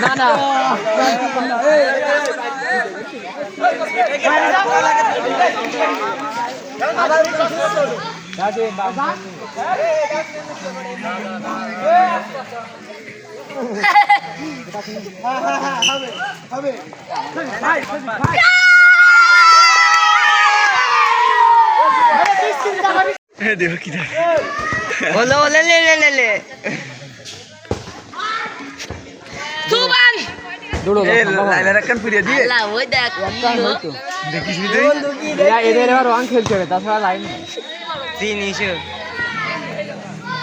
না না দেখো কি বলো বলে লে লে লে লে দুবান দৌড়ো লাইলার একখান ফিরিয়ে দিয়ে আল্লাহ ওই দেখ দেখিস নি তুই এদের এবার রং খেলতে হবে তাছাড়া লাইন নেই জিনিস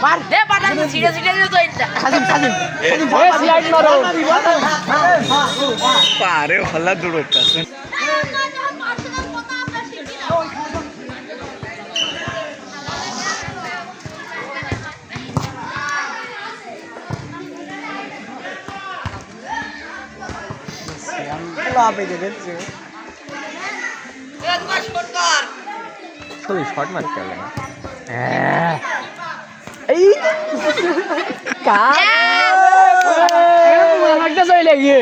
মার দে পাটান সিড়ে সিড়ে তো এটা সাজিম সাজিম এ সিআইডি মারো পারে হল্লা দৌড়তাছে শর্ট মারতে হবে না এই একটা চলে গিয়ে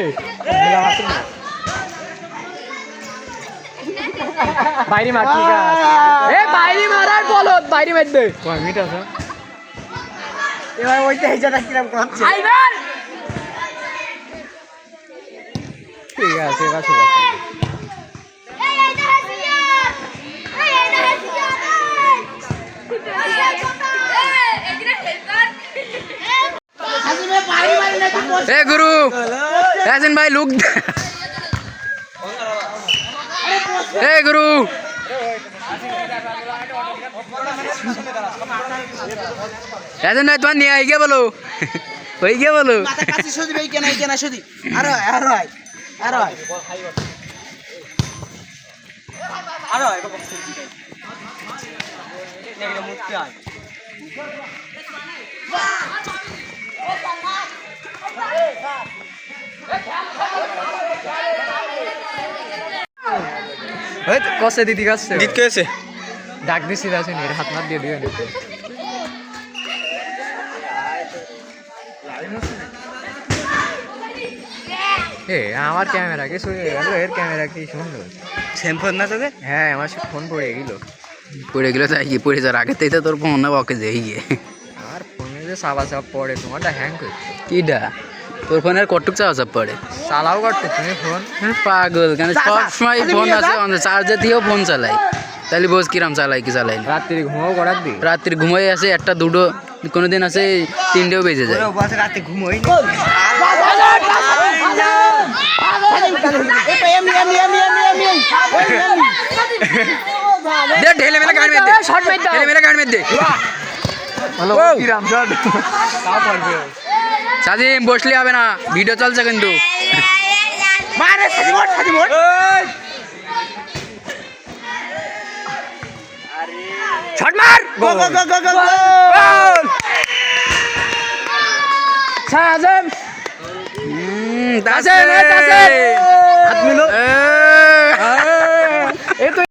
বাইরে মার ঠিক আছে এ বাইরে মারার বলো বাইরে মার দে কয় মিনিট আছে এবার ওইটা হেজাটা কিরকম করছে আইবার ঠিক আছে এবার ঠিক আছে ए गुरु यासिन भाई लुक ए गुरु यासिन भाई तुम नहीं आई क्या बोलो वही क्या बोलो কাছে সদি ভাই কেন কেন সদি আর আর আর আর মুক্তি আয় কসে দিদি কাছে गीत कैसे ডাক দিছি আছে এর হাত মার দিয়ে দিও এ আমার ক্যামেরা কি শুয়ে গেল এর ক্যামেরা কি সুন্দর सेम फोन ना तो হ্যাঁ আমার সব ফোন পড়ে গেল পড়ে গেল তাই পড়ে যাওয়ার আগে থেকে তোর ফোন না বকে যাই গিয়ে আর ফোনে যে সাবা চাপ পড়ে তোমারটা হ্যাং করছে কিডা তোর ফোনের কটুক চাওয়া সব পড়ে চালাও করতে তুমি ফোন পাগল কেন সব সময় ফোন আছে চার্জে দিয়েও ফোন চালাই তাহলে বোঝ কিরাম চালাই কি চালাই রাত্রি ঘুমাও করার দি রাত্রি ঘুমাই আছে একটা দুটো কোনোদিন আছে তিনটেও বেজে যায় রাতে ঘুমোই দে ঢেলে মেলে গাড়ি মেরে দে শর্ট মার দাও ঢেলে মেলে গাড়ি মেরে দে হ্যালো কিরাম শট তাও পারবে সাজিম বসলে হবে না ভিডিও চলছে কিন্তু মারে সাদি মোট শট মার গো গো গো গো গো সাজম তাসে তাসে হাত মিলো